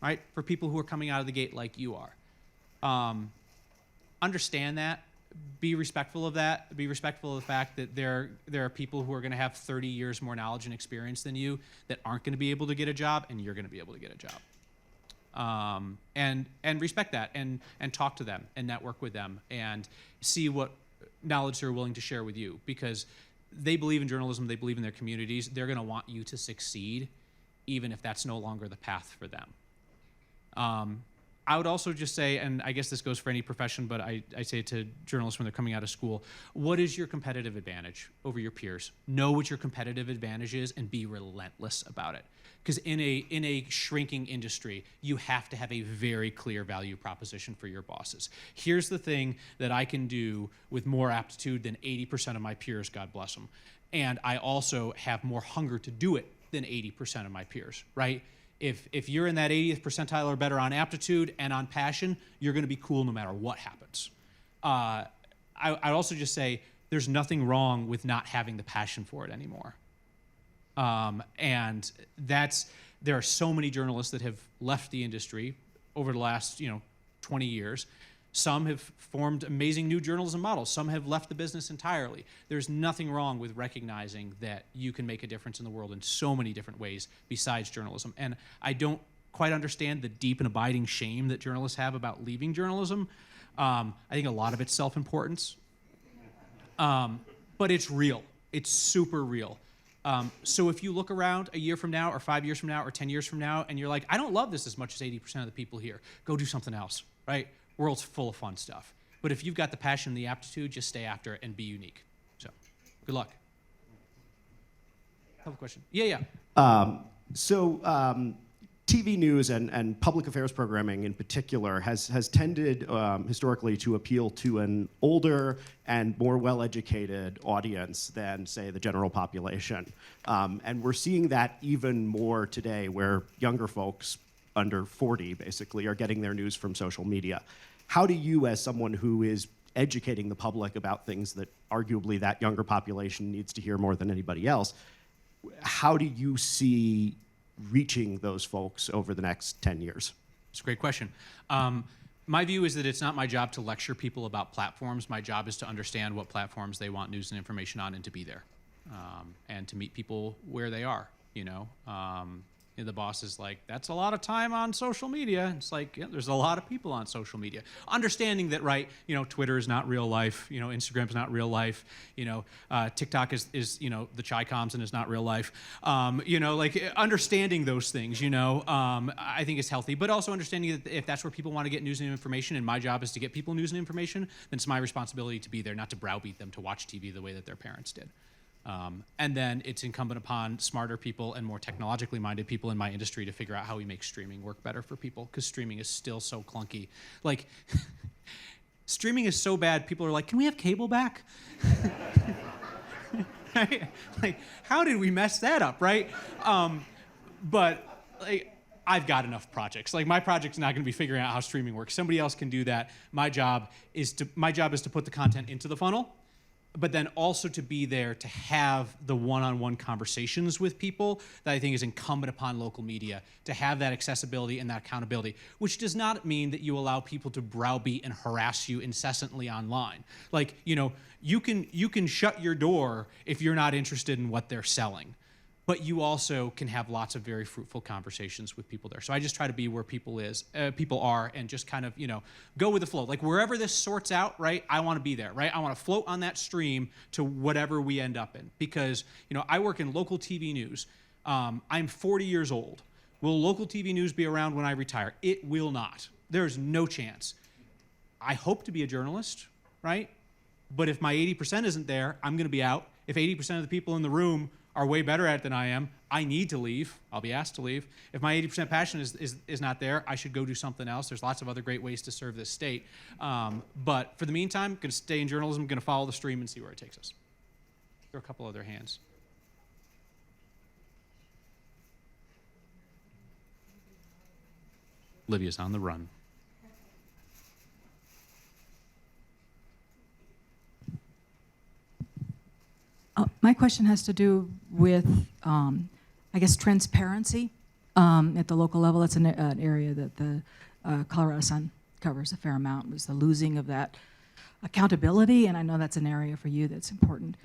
right, for people who are coming out of the gate like you are. Understand that. Be respectful of that. Be respectful of the fact that there are people who are going to have 30 years more knowledge and experience than you that aren't going to be able to get a job, and you're going to be able to get a job. And respect that, and talk to them, and network with them, and see what knowledge they're willing to share with you, because they believe in journalism, they believe in their communities, they're going to want you to succeed, even if that's no longer the path for them. I would also just say, and I guess this goes for any profession, but I say it to journalists when they're coming out of school, what is your competitive advantage over your peers? Know what your competitive advantage is and be relentless about it. Because in a shrinking industry, you have to have a very clear value proposition for your bosses. Here's the thing that I can do with more aptitude than 80% of my peers, God bless them. And I also have more hunger to do it than 80% of my peers, right? If you're in that 80th percentile or better on aptitude and on passion, you're going to be cool no matter what happens. I'd also just say there's nothing wrong with not having the passion for it anymore. And there are so many journalists that have left the industry over the last 20 years. Some have formed amazing new journalism models. Some have left the business entirely. There's nothing wrong with recognizing that you can make a difference in the world in so many different ways besides journalism. And I don't quite understand the deep and abiding shame that journalists have about leaving journalism. I think a lot of it's self-importance. But it's real. It's super real. So if you look around a year from now or 5 years from now or 10 years from now and you're like, I don't love this as much as 80% of the people here, go do something else, right? World's full of fun stuff. But if you've got the passion and the aptitude, just stay after it and be unique. So, good luck. Another question. Yeah. TV news and public affairs programming in particular has tended historically to appeal to an older and more well-educated audience than, say, the general population. And we're seeing that even more today, where younger folks under 40 basically are getting their news from social media. How do you, as someone who is educating the public about things that arguably that younger population needs to hear more than anybody else, how do you see reaching those folks over the next 10 years? It's a great question. My view is that it's not my job to lecture people about platforms. My job is to understand what platforms they want news and information on and to be there, and to meet people where they are, The boss is like, that's a lot of time on social media. It's like, yeah, there's a lot of people on social media. Understanding that, right, Twitter is not real life, Instagram's not real life, TikTok is the Chi-Coms and is not real life. Understanding those things, I think is healthy, but also understanding that if that's where people want to get news and information, and my job is to get people news and information, then it's my responsibility to be there, not to browbeat them to watch TV the way that their parents did. And then it's incumbent upon smarter people and more technologically minded people in my industry to figure out how we make streaming work better for people, because streaming is still so clunky. Like, streaming is so bad, people are like, can we have cable back? Right? Like, how did we mess that up, right? But like, I've got enough projects. Like, my project's not going to be figuring out how streaming works. Somebody else can do that. My job is to put the content into the funnel, but then also to be there to have the one-on-one conversations with people that I think is incumbent upon local media, to have that accessibility and that accountability, which does not mean that you allow people to browbeat and harass you incessantly online. Like, you can shut your door if you're not interested in what they're selling, but you also can have lots of very fruitful conversations with people there. So I just try to be where people are, and just kind of, go with the flow. Like, wherever this sorts out, right, I want to be there, right? I want to float on that stream to whatever we end up in. Because, I work in local TV news. I'm 40 years old. Will local TV news be around when I retire? It will not. There's no chance. I hope to be a journalist, right? But if my 80% isn't there, I'm going to be out. If 80% of the people in the room are way better at it than I am, I need to leave. I'll be asked to leave. If my 80% passion is not there, I should go do something else. There's lots of other great ways to serve this state. But for the meantime, I'm going to stay in journalism, going to follow the stream and see where it takes us. There are a couple other hands. Livia's on the run. My question has to do with, I guess, transparency at the local level. That's an area that the Colorado Sun covers a fair amount, was the losing of that accountability, and I know that's an area for you that's important.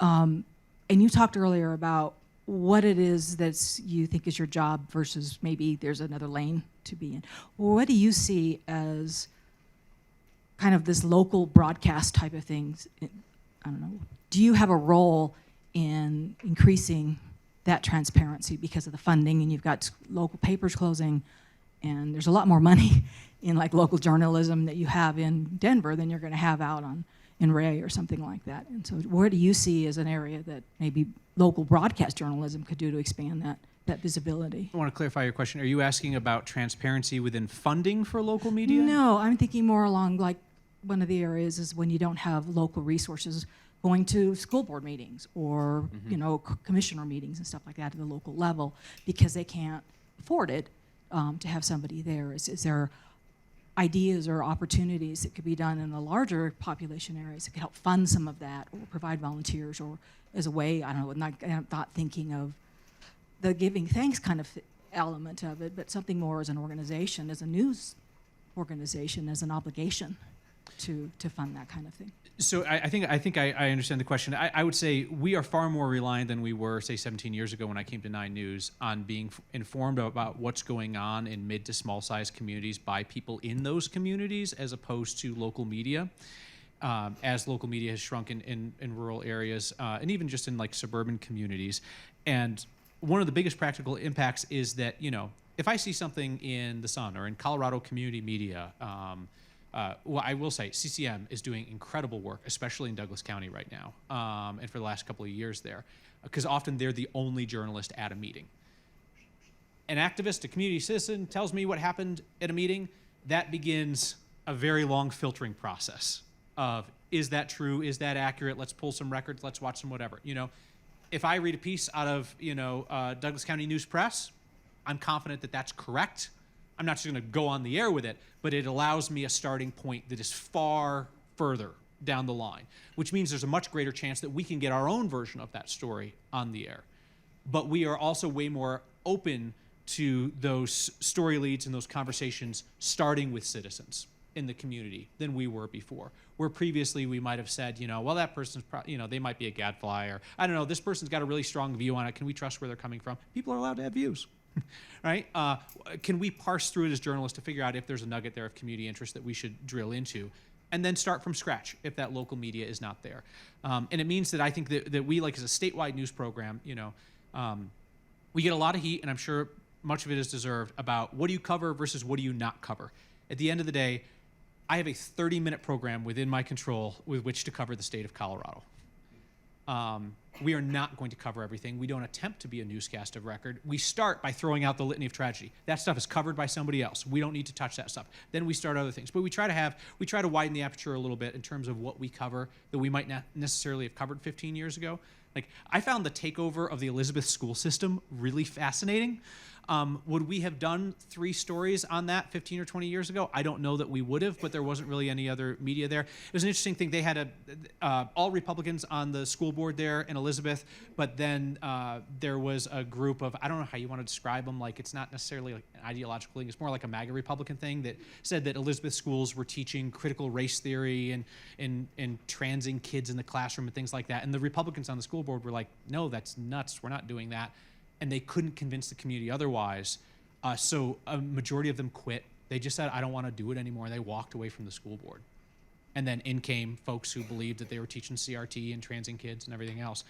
And you talked earlier about what it is that you think is your job versus maybe there's another lane to be in. What do you see as kind of this local broadcast type of things? I don't know. Do you have a role in increasing that transparency because of the funding, and you've got local papers closing, and there's a lot more money in like local journalism that you have in Denver than you're going to have out in Ray or something like that. And so where do you see as an area that maybe local broadcast journalism could do to expand that visibility? I want to clarify your question. Are you asking about transparency within funding for local media? No, I'm thinking more along like one of the areas is when you don't have local resources going to school board meetings or commissioner meetings and stuff like that at the local level because they can't afford it to have somebody there. Is there ideas or opportunities that could be done in the larger population areas that could help fund some of that or provide volunteers or as a way, I don't know, not thinking of the giving thanks kind of element of it, but something more as an organization, as a news organization, as an obligation to fund that kind of thing. So I think I understand the question. I would say we are far more reliant than we were, say, 17 years ago when I came to 9 News on being informed about what's going on in mid to small size communities by people in those communities as opposed to local media. As local media has shrunk in rural areas and even just in like suburban communities. And one of the biggest practical impacts is that, if I see something in the Sun or in Colorado community media, well, I will say CCM is doing incredible work, especially in Douglas County right now, and for the last couple of years there, because often they're the only journalist at a meeting. An activist, a community citizen, tells me what happened at a meeting. That begins a very long filtering process of, is that true? Is that accurate? Let's pull some records. Let's watch some whatever. If I read a piece out of Douglas County News Press, I'm confident that that's correct. I'm not just going to go on the air with it, but it allows me a starting point that is far further down the line, which means there's a much greater chance that we can get our own version of that story on the air. But we are also way more open to those story leads and those conversations starting with citizens in the community than we were before. Where previously we might have said, well, that person's, they might be a gadfly, or I don't know, this person's got a really strong view on it. Can we trust where they're coming from? People are allowed to have views. Right? Can we parse through it as journalists to figure out if there's a nugget there of community interest that we should drill into, and then start from scratch if that local media is not there? And it means that I think that we, like as a statewide news program, we get a lot of heat, and I'm sure much of it is deserved, about what do you cover versus what do you not cover. At the end of the day, I have a 30-minute program within my control with which to cover the state of Colorado. We are not going to cover everything. We don't attempt to be a newscast of record. We start by throwing out the litany of tragedy. That stuff is covered by somebody else. We don't need to touch that stuff. Then we start other things. But we try to widen the aperture a little bit in terms of what we cover that we might not necessarily have covered 15 years ago. Like, I found the takeover of the Elizabeth school system really fascinating. Would we have done 3 stories on that 15 or 20 years ago? I don't know that we would have, but there wasn't really any other media there. It was an interesting thing. They had all Republicans on the school board there in Elizabeth, but then there was a group of, I don't know how you want to describe them, like it's not necessarily like an ideological thing, it's more like a MAGA Republican thing that said that Elizabeth schools were teaching critical race theory and transing kids in the classroom and things like that. And the Republicans on the school board were like, no, that's nuts, we're not doing that. And they couldn't convince the community otherwise. So a majority of them quit. They just said, I don't want to do it anymore. And they walked away from the school board. And then in came folks who believed that they were teaching CRT and transing kids and everything else.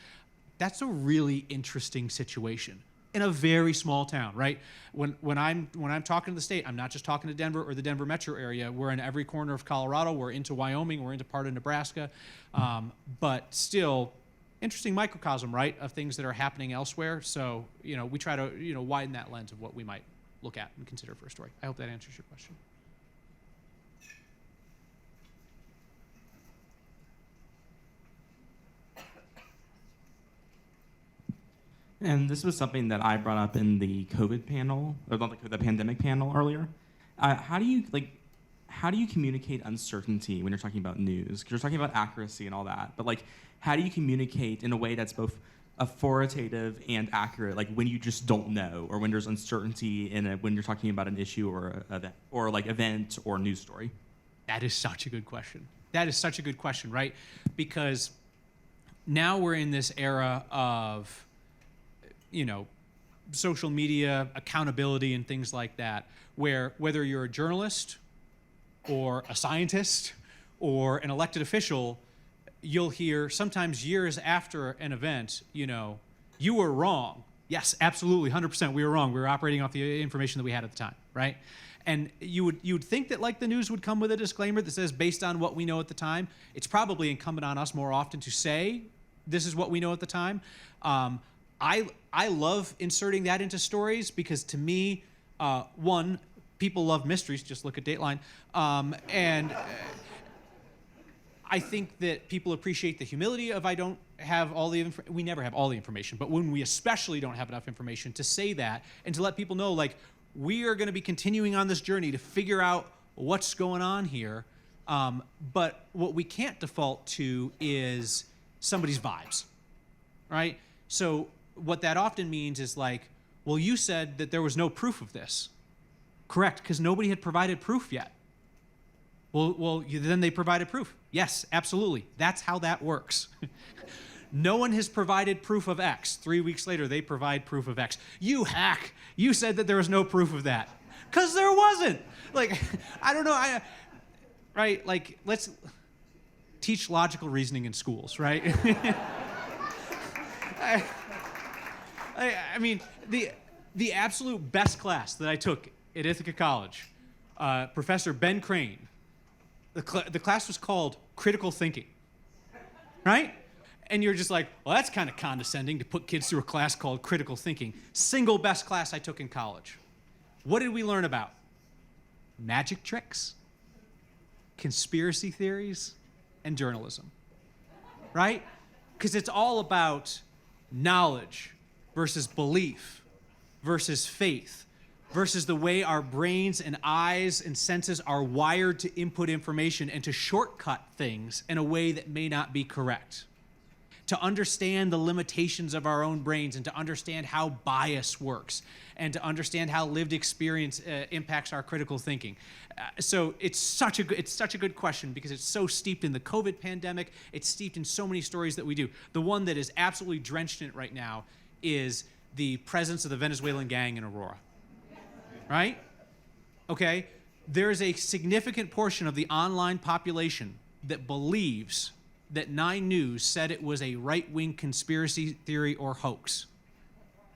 That's a really interesting situation in a very small town, right? When I'm talking to the state, I'm not just talking to Denver or the Denver metro area. We're in every corner of Colorado. We're into Wyoming. We're into part of Nebraska. But still, interesting microcosm, right, of things that are happening elsewhere. So, we try to, widen that lens of what we might look at and consider for a story. I hope that answers your question. And this was something that I brought up in the COVID panel, or not the pandemic panel earlier. How do you communicate uncertainty when you're talking about news? Because you're talking about accuracy and all that, but how do you communicate in a way that's both authoritative and accurate, like when you just don't know, or when there's uncertainty when you're talking about an issue or event or news story? That is such a good question. That is such a good question, right? Because now we're in this era of, social media, accountability, and things like that, where whether you're a journalist or a scientist or an elected official, you'll hear sometimes years after an event, you were wrong. Yes, absolutely, 100%, we were wrong. We were operating off the information that we had at the time, right? And you would think that the news would come with a disclaimer that says, based on what we know at the time. It's probably incumbent on us more often to say, this is what we know at the time. I love inserting that into stories because, to me, one, people love mysteries. Just look at Dateline. And I think that people appreciate the humility of I don't have all the information. We never have all the information, but when we especially don't have enough information, to say that and to let people know, we are going to be continuing on this journey to figure out what's going on here. But what we can't default to is somebody's vibes, right? So what that often means is well, you said that there was no proof of this. Correct, because nobody had provided proof yet. Well, then they provided proof. Yes, absolutely. That's how that works. No one has provided proof of X. 3 weeks later, they provide proof of X. You hack! You said that there was no proof of that. Because there wasn't! I don't know. Right? Let's teach logical reasoning in schools, right? I mean, the absolute best class that I took at Ithaca College, Professor Ben Crane, the class was called Critical Thinking, right? And you're just well, that's kind of condescending to put kids through a class called Critical Thinking. Single best class I took in college. What did we learn about? Magic tricks, conspiracy theories, and journalism, right? Because it's all about knowledge versus belief versus faith versus the way our brains and eyes and senses are wired to input information and to shortcut things in a way that may not be correct. To understand the limitations of our own brains and to understand how bias works and to understand how lived experience impacts our critical thinking. So it's such a good question because it's so steeped in the COVID pandemic. It's steeped in so many stories that we do. The one that is absolutely drenched in it right now is the presence of the Venezuelan gang in Aurora, right? Okay, there's a significant portion of the online population that believes that 9 News said it was a right-wing conspiracy theory or hoax.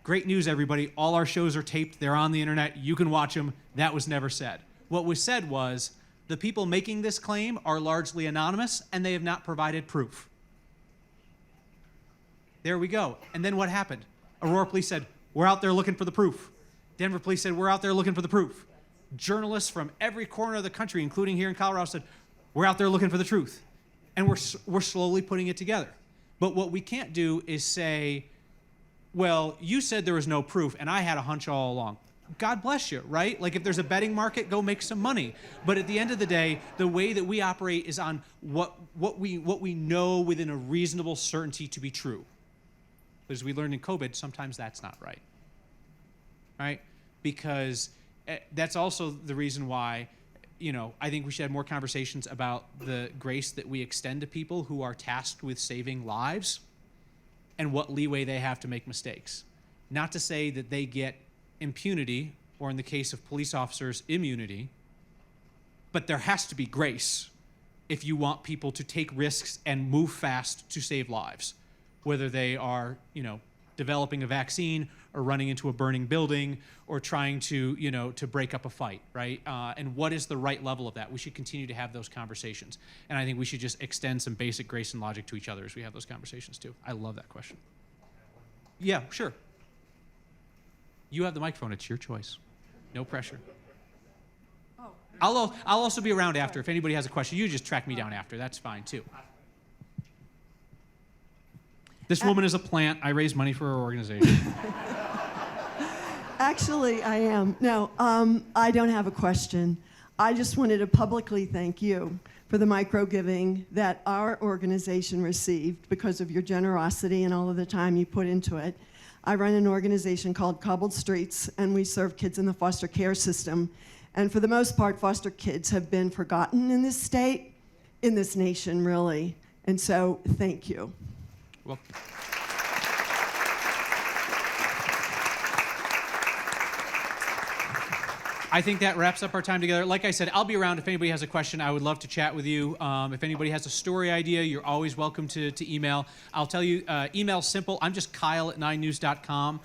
Great news, everybody. All our shows are taped. They're on the internet. You can watch them. That was never said. What was said was the people making this claim are largely anonymous and they have not provided proof. there we go. And then what happened? Aurora police said, we're out there looking for the proof. Denver police said, we're out there looking for the proof. Journalists from every corner of the country, including here in Colorado, said, we're out there looking for the truth. And we're slowly putting it together. But what we can't do is say, well, you said there was no proof, and I had a hunch all along. God bless you, right? Like if there's a betting market, go make some money. But at the end of the day, the way that we operate is on what we know within a reasonable certainty to be true. As we learned in COVID, sometimes that's not right. Right? Because that's also the reason why, I think we should have more conversations about the grace that we extend to people who are tasked with saving lives and what leeway they have to make mistakes. Not to say that they get impunity, or in the case of police officers, immunity, but there has to be grace if you want people to take risks and move fast to save lives, whether they are, developing a vaccine or running into a burning building or trying to, to break up a fight, right? And what is the right level of that? We should continue to have those conversations. And I think we should just extend some basic grace and logic to each other as we have those conversations too. I love that question. Yeah, sure. You have the microphone. It's your choice. No pressure. I'll also be around after. If anybody has a question, you just track me down after. That's fine too. This woman is a plant. I raise money for her organization. Actually, I am. No, I don't have a question. I just wanted to publicly thank you for the micro-giving that our organization received because of your generosity and all of the time you put into it. I run an organization called Cobbled Streets, and we serve kids in the foster care system. And for the most part, foster kids have been forgotten in this state, in this nation, really. And so, thank you. Well, I think that wraps up our time together. Like I said, I'll be around if anybody has a question. I would love to chat with you. If anybody has a story idea, you're always welcome to email. I'll tell you, email's simple. I'm just Kyle@9news.com.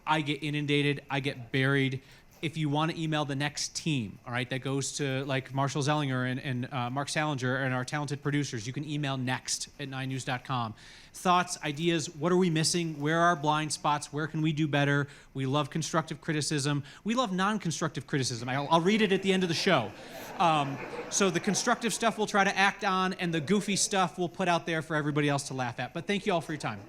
I get inundated. I get buried. If you want to email the next team, all right, that goes to like Marshall Zellinger and Mark Salinger and our talented producers, you can email next@9news.com. Thoughts, ideas, what are we missing? Where are our blind spots? Where can we do better? We love constructive criticism. We love non-constructive criticism. I'll read it at the end of the show. So the constructive stuff we'll try to act on, and the goofy stuff we'll put out there for everybody else to laugh at. But thank you all for your time.